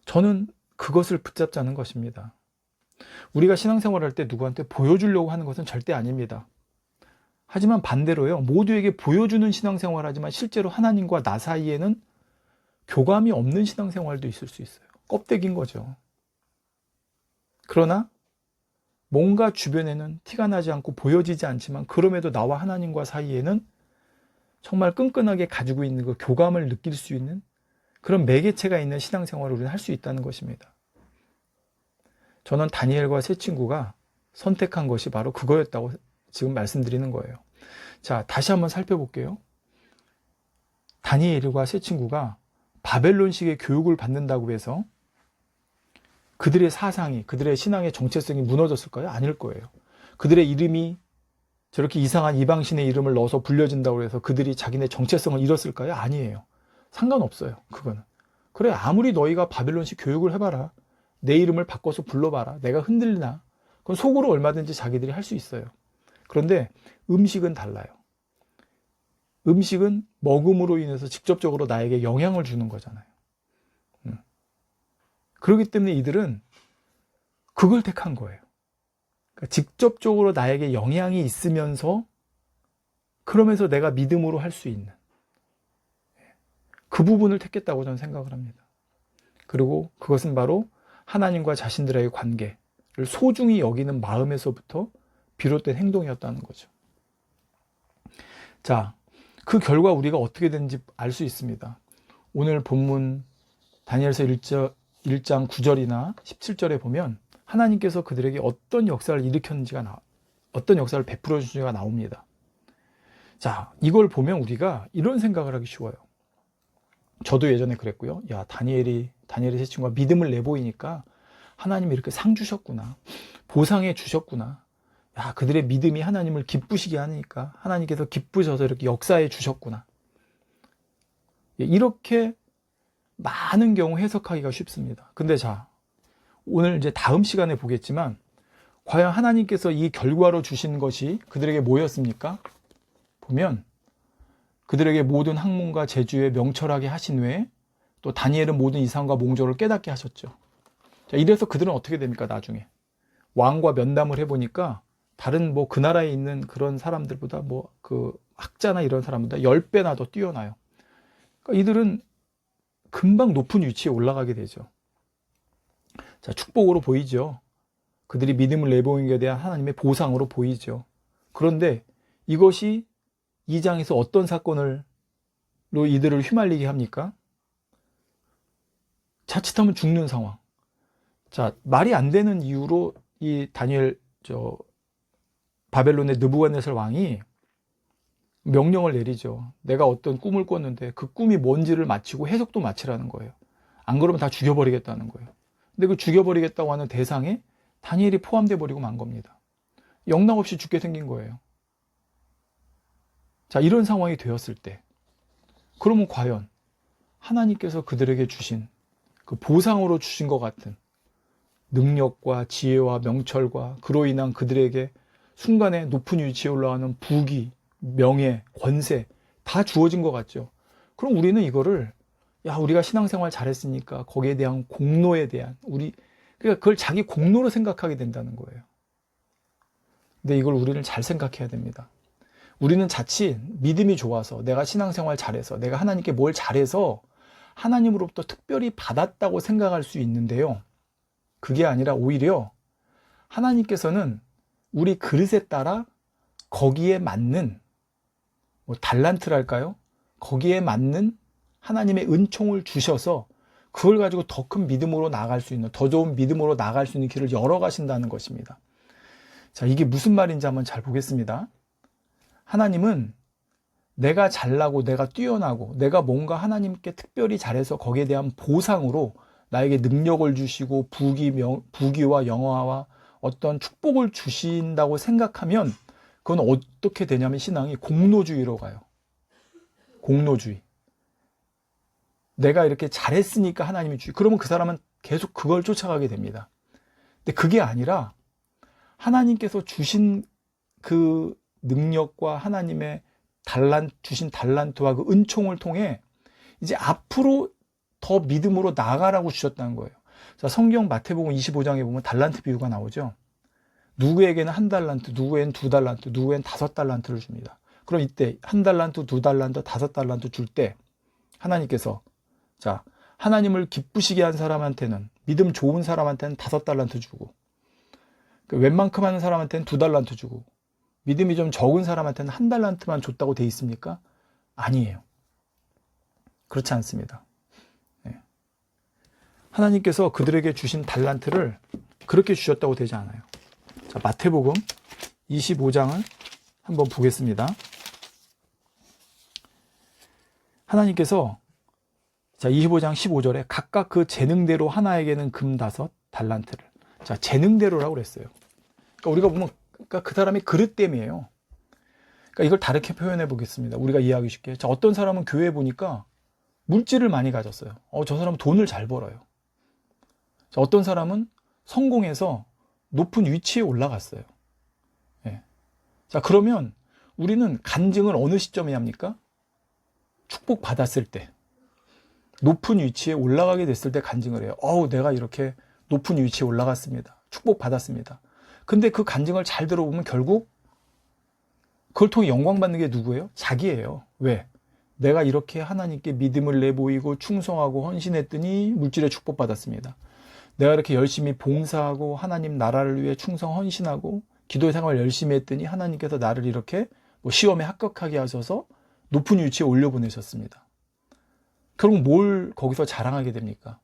저는 그것을 붙잡자는 것입니다. 우리가 신앙생활을 할 때 누구한테 보여주려고 하는 것은 절대 아닙니다. 하지만 반대로요, 모두에게 보여주는 신앙생활 하지만 실제로 하나님과 나 사이에는 교감이 없는 신앙생활도 있을 수 있어요. 껍데기인 거죠. 그러나 뭔가 주변에는 티가 나지 않고 보여지지 않지만 그럼에도 나와 하나님과 사이에는 정말 끈끈하게 가지고 있는 그 교감을 느낄 수 있는 그런 매개체가 있는 신앙생활을 우리는 할 수 있다는 것입니다. 저는 다니엘과 세 친구가 선택한 것이 바로 그거였다고 지금 말씀드리는 거예요. 자, 다시 한번 살펴볼게요. 다니엘과 세 친구가 바벨론식의 교육을 받는다고 해서 그들의 사상이, 그들의 신앙의 정체성이 무너졌을까요? 아닐 거예요. 그들의 이름이 저렇게 이상한 이방신의 이름을 넣어서 불려진다고 해서 그들이 자기네 정체성을 잃었을까요? 아니에요. 상관없어요. 그거는. 그래, 아무리 너희가 바벨론식 교육을 해봐라. 내 이름을 바꿔서 불러봐라. 내가 흔들리나? 그건 속으로 얼마든지 자기들이 할 수 있어요. 그런데 음식은 달라요. 음식은 먹음으로 인해서 직접적으로 나에게 영향을 주는 거잖아요. 그렇기 때문에 이들은 그걸 택한 거예요. 그러니까 직접적으로 나에게 영향이 있으면서 그러면서 내가 믿음으로 할 수 있는 그 부분을 택했다고 저는 생각을 합니다. 그리고 그것은 바로 하나님과 자신들의 관계를 소중히 여기는 마음에서부터 비롯된 행동이었다는 거죠. 자, 그 결과 우리가 어떻게 되는지 알 수 있습니다. 오늘 본문 다니엘서 1장 9절이나 17절에 보면 하나님께서 그들에게 어떤 역사를 어떤 역사를 베풀어 주시는지가 나옵니다. 자, 이걸 보면 우리가 이런 생각을 하기 쉬워요. 저도 예전에 그랬고요. 야, 다니엘의 세 친구가 믿음을 내보이니까 하나님이 이렇게 상 주셨구나. 보상해 주셨구나. 야, 그들의 믿음이 하나님을 기쁘시게 하니까 하나님께서 기쁘셔서 이렇게 역사해 주셨구나. 이렇게 많은 경우 해석하기가 쉽습니다. 근데 자, 오늘 이제 다음 시간에 보겠지만 과연 하나님께서 이 결과로 주신 것이 그들에게 뭐였습니까? 보면 그들에게 모든 학문과 재주에 명철하게 하신 후에 또 다니엘은 모든 이상과 몽조를 깨닫게 하셨죠. 자, 이래서 그들은 어떻게 됩니까? 나중에 왕과 면담을 해보니까 다른 그 나라에 있는 그런 사람들보다 그 학자나 이런 사람보다 10배나 더 뛰어나요. 그러니까 이들은 금방 높은 위치에 올라가게 되죠. 자, 축복으로 보이죠. 그들이 믿음을 내보인 것에 대한 하나님의 보상으로 보이죠. 그런데 이것이 2장에서 어떤 사건으로 이들을 휘말리게 합니까? 자칫하면 죽는 상황. 자, 말이 안 되는 이유로 이 다니엘 바벨론의 느부갓네살 왕이 명령을 내리죠. 내가 어떤 꿈을 꿨는데 그 꿈이 뭔지를 맞히고 해석도 맞히라는 거예요. 안 그러면 다 죽여버리겠다는 거예요. 근데 그 죽여버리겠다고 하는 대상에 다니엘이 포함돼 버리고 만 겁니다. 영락없이 죽게 생긴 거예요. 자, 이런 상황이 되었을 때 그러면 과연 하나님께서 그들에게 주신 그 보상으로 주신 것 같은 능력과 지혜와 명철과 그로 인한 그들에게 순간에 높은 위치에 올라가는 부귀, 명예, 권세 다 주어진 것 같죠. 그럼 우리는 이거를 우리가 신앙생활 잘했으니까 거기에 대한 공로에 대한 그러니까 그걸 자기 공로로 생각하게 된다는 거예요. 근데 이걸 우리는 잘 생각해야 됩니다. 우리는 자칫 믿음이 좋아서 내가 신앙생활 잘해서 내가 하나님께 뭘 잘해서 하나님으로부터 특별히 받았다고 생각할 수 있는데요. 그게 아니라 오히려 하나님께서는 우리 그릇에 따라 거기에 맞는 달란트랄까요? 거기에 맞는 하나님의 은총을 주셔서 그걸 가지고 더 큰 믿음으로 나아갈 수 있는, 더 좋은 믿음으로 나아갈 수 있는 길을 열어가신다는 것입니다. 자, 이게 무슨 말인지 한번 잘 보겠습니다. 하나님은 내가 잘나고 내가 뛰어나고 내가 뭔가 하나님께 특별히 잘해서 거기에 대한 보상으로 나에게 능력을 주시고 부귀와 영화와 어떤 축복을 주신다고 생각하면 그건 어떻게 되냐면 신앙이 공로주의로 가요. 공로주의. 내가 이렇게 잘했으니까 하나님이 그러면 그 사람은 계속 그걸 쫓아가게 됩니다. 근데 그게 아니라 하나님께서 주신 그 능력과 하나님의 주신 달란트와 그 은총을 통해 이제 앞으로 더 믿음으로 나아가라고 주셨다는 거예요. 자, 성경 마태복음 25장에 보면 달란트 비유가 나오죠. 누구에게는 1달란트, 누구에는 2달란트, 누구에는 5달란트를 줍니다. 그럼 이때 1달란트, 2달란트, 5달란트 줄 때 하나님께서 자, 하나님을 기쁘시게 한 사람한테는, 믿음 좋은 사람한테는 5달란트 주고, 웬만큼 하는 사람한테는 2달란트 주고, 믿음이 좀 적은 사람한테는 1달란트만 줬다고 돼 있습니까? 아니에요. 그렇지 않습니다. 하나님께서 그들에게 주신 달란트를 그렇게 주셨다고 되지 않아요. 자, 마태복음 25장을 한번 보겠습니다. 하나님께서 자, 25장 15절에 각각 그 재능대로 하나에게는 금 5 달란트를. 자, 재능대로라고 그랬어요. 그러니까 우리가 보면 그 사람이 그릇됨이에요. 그러니까 이걸 다르게 표현해 보겠습니다. 우리가 이해하기 쉽게. 자, 어떤 사람은 교회에 보니까 물질을 많이 가졌어요. 저 사람은 돈을 잘 벌어요. 자, 어떤 사람은 성공해서 높은 위치에 올라갔어요. 예. 자, 그러면 우리는 간증을 어느 시점에 합니까? 축복 받았을 때. 높은 위치에 올라가게 됐을 때 간증을 해요. 내가 이렇게 높은 위치에 올라갔습니다. 축복 받았습니다. 근데 그 간증을 잘 들어보면 결국 그걸 통해 영광 받는 게 누구예요? 자기예요. 왜? 내가 이렇게 하나님께 믿음을 내보이고 충성하고 헌신했더니 물질에 축복 받았습니다. 내가 이렇게 열심히 봉사하고 하나님 나라를 위해 충성 헌신하고 기도 생활 열심히 했더니 하나님께서 나를 이렇게 시험에 합격하게 하셔서 높은 위치에 올려보내셨습니다. 결국 뭘 거기서 자랑하게 됩니까?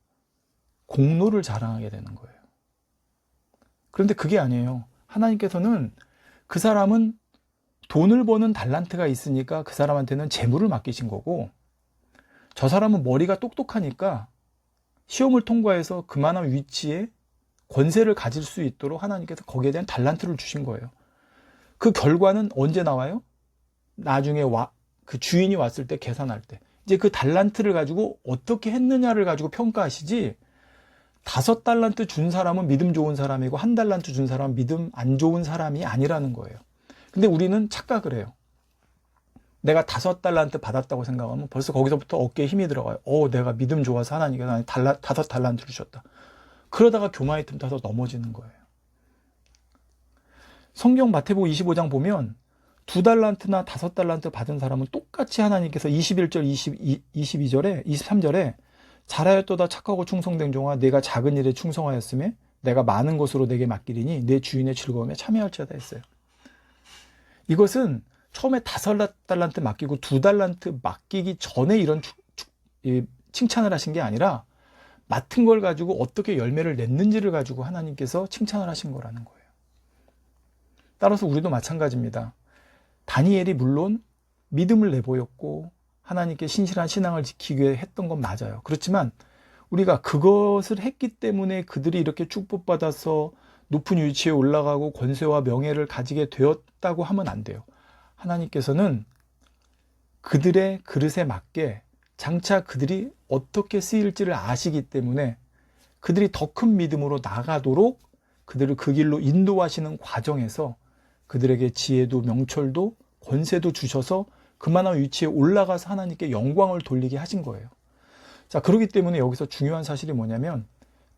공로를 자랑하게 되는 거예요. 그런데 그게 아니에요. 하나님께서는 그 사람은 돈을 버는 달란트가 있으니까 그 사람한테는 재물을 맡기신 거고, 저 사람은 머리가 똑똑하니까 시험을 통과해서 그만한 위치에 권세를 가질 수 있도록 하나님께서 거기에 대한 달란트를 주신 거예요. 그 결과는 언제 나와요? 나중에 그 주인이 왔을 때 계산할 때. 이제 그 달란트를 가지고 어떻게 했느냐를 가지고 평가하시지, 5달란트 준 사람은 믿음 좋은 사람이고 1달란트 준 사람은 믿음 안 좋은 사람이 아니라는 거예요. 근데 우리는 착각을 해요. 내가 5달란트 받았다고 생각하면 벌써 거기서부터 어깨에 힘이 들어가요. 내가 믿음 좋아서 하나님께서 나한테 5달란트를 주셨다. 그러다가 교만의 틈 타서 넘어지는 거예요. 성경 마태복음 25장 보면 2달란트나 5달란트 받은 사람은 똑같이 하나님께서 21절, 22절에, 23절에 잘하였도다 착하고 충성된 종아, 내가 작은 일에 충성하였음에 내가 많은 것으로 내게 맡기리니 내 주인의 즐거움에 참여할지어다 했어요. 이것은 처음에 5달란트 맡기고 2달란트 맡기기 전에 이런 칭찬을 하신 게 아니라 맡은 걸 가지고 어떻게 열매를 냈는지를 가지고 하나님께서 칭찬을 하신 거라는 거예요. 따라서 우리도 마찬가지입니다. 다니엘이 물론 믿음을 내보였고 하나님께 신실한 신앙을 지키기 위해 했던 건 맞아요. 그렇지만 우리가 그것을 했기 때문에 그들이 이렇게 축복받아서 높은 위치에 올라가고 권세와 명예를 가지게 되었다고 하면 안 돼요. 하나님께서는 그들의 그릇에 맞게 장차 그들이 어떻게 쓰일지를 아시기 때문에 그들이 더 큰 믿음으로 나가도록 그들을 그 길로 인도하시는 과정에서 그들에게 지혜도 명철도 권세도 주셔서 그만한 위치에 올라가서 하나님께 영광을 돌리게 하신 거예요. 자, 그렇기 때문에 여기서 중요한 사실이 뭐냐면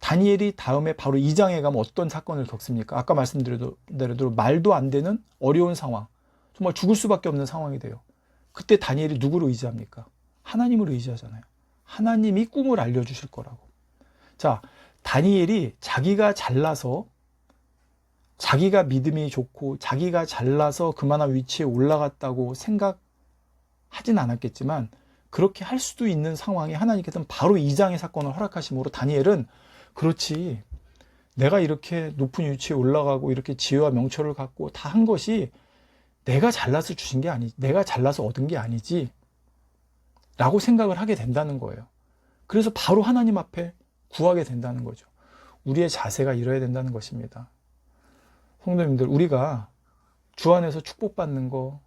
다니엘이 다음에 바로 2장에 가면 어떤 사건을 겪습니까? 아까 말씀드린 대로 말도 안 되는 어려운 상황, 정말 죽을 수밖에 없는 상황이 돼요. 그때 다니엘이 누구를 의지합니까? 하나님을 의지하잖아요. 하나님이 꿈을 알려주실 거라고. 자, 다니엘이 자기가 잘나서, 자기가 믿음이 좋고 자기가 잘나서 그만한 위치에 올라갔다고 생각하진 않았겠지만 그렇게 할 수도 있는 상황에 하나님께서는 바로 2장의 사건을 허락하심으로 다니엘은 그렇지, 내가 이렇게 높은 위치에 올라가고 이렇게 지혜와 명철을 갖고 다 한 것이 내가 잘나서 주신 게 아니지, 내가 잘나서 얻은 게 아니지 라고 생각을 하게 된다는 거예요. 그래서 바로 하나님 앞에 구하게 된다는 거죠. 우리의 자세가 이뤄야 된다는 것입니다. 성도님들, 우리가 주 안에서 축복받는 거,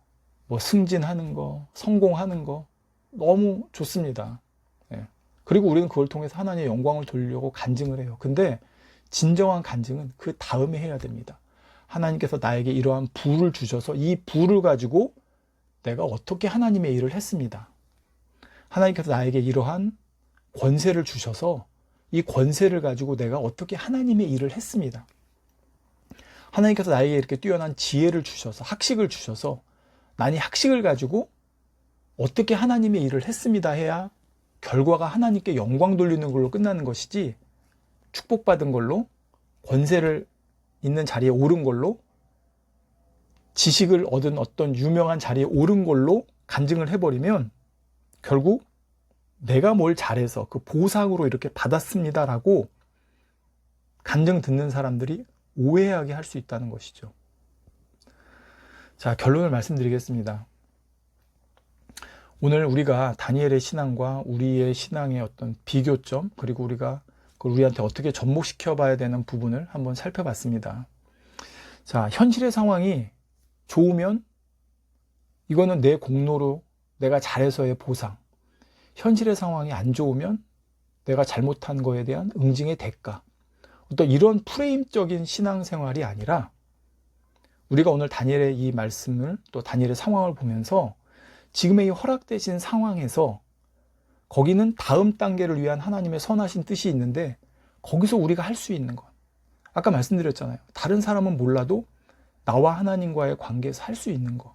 승진하는 거, 성공하는 거 너무 좋습니다. 그리고 우리는 그걸 통해서 하나님의 영광을 돌리려고 간증을 해요. 근데 진정한 간증은 그 다음에 해야 됩니다. 하나님께서 나에게 이러한 부를 주셔서 이 부를 가지고 내가 어떻게 하나님의 일을 했습니다. 하나님께서 나에게 이러한 권세를 주셔서 이 권세를 가지고 내가 어떻게 하나님의 일을 했습니다. 하나님께서 나에게 이렇게 뛰어난 지혜를 주셔서 학식을 주셔서 난 이 학식을 가지고 어떻게 하나님의 일을 했습니다 해야 결과가 하나님께 영광 돌리는 걸로 끝나는 것이지, 축복받은 걸로, 권세를 있는 자리에 오른 걸로, 지식을 얻은 어떤 유명한 자리에 오른 걸로 간증을 해버리면 결국 내가 뭘 잘해서 그 보상으로 이렇게 받았습니다라고 간증 듣는 사람들이 오해하게 할 수 있다는 것이죠. 자, 결론을 말씀드리겠습니다. 오늘 우리가 다니엘의 신앙과 우리의 신앙의 어떤 비교점, 그리고 우리가 그걸 우리한테 어떻게 접목시켜 봐야 되는 부분을 한번 살펴봤습니다. 자, 현실의 상황이 좋으면 이거는 내 공로로 내가 잘해서의 보상, 현실의 상황이 안 좋으면 내가 잘못한 거에 대한 응징의 대가, 어떤 이런 프레임적인 신앙생활이 아니라 우리가 오늘 다니엘의 이 말씀을, 또 다니엘의 상황을 보면서 지금의 이 허락되신 상황에서 거기는 다음 단계를 위한 하나님의 선하신 뜻이 있는데, 거기서 우리가 할 수 있는 것, 아까 말씀드렸잖아요. 다른 사람은 몰라도 나와 하나님과의 관계에서 할 수 있는 것,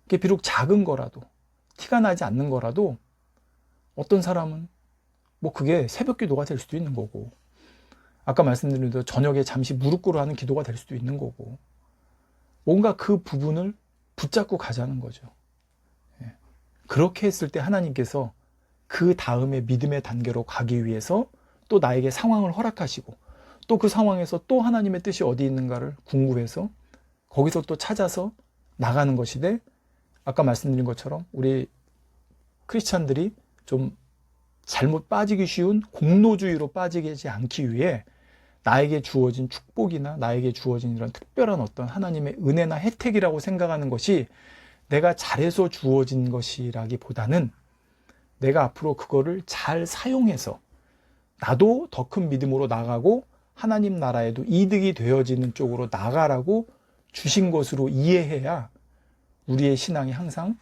그게 비록 작은 거라도, 티가 나지 않는 거라도 어떤 사람은 뭐 그게 새벽 기도가 될 수도 있는 거고, 아까 말씀드린 대로 저녁에 잠시 무릎 꿇어 하는 기도가 될 수도 있는 거고, 뭔가 그 부분을 붙잡고 가자는 거죠. 그렇게 했을 때 하나님께서 그 다음에 믿음의 단계로 가기 위해서 또 나에게 상황을 허락하시고, 또 그 상황에서 또 하나님의 뜻이 어디 있는가를 궁금해서 거기서 또 찾아서 나가는 것이되, 아까 말씀드린 것처럼 우리 크리스찬들이 좀 잘못 빠지기 쉬운 공로주의로 빠지지 않기 위해 나에게 주어진 축복이나 나에게 주어진 이런 특별한 어떤 하나님의 은혜나 혜택이라고 생각하는 것이 내가 잘해서 주어진 것이라기보다는 내가 앞으로 그거를 잘 사용해서 나도 더 큰 믿음으로 나가고 하나님 나라에도 이득이 되어지는 쪽으로 나가라고 주신 것으로 이해해야 우리의 신앙이 항상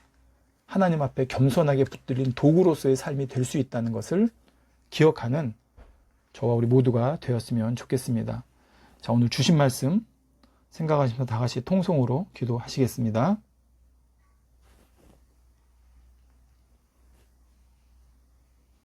하나님 앞에 겸손하게 붙들린 도구로서의 삶이 될 수 있다는 것을 기억하는 저와 우리 모두가 되었으면 좋겠습니다. 자, 오늘 주신 말씀 생각하시면서 다 같이 통성으로 기도하시겠습니다.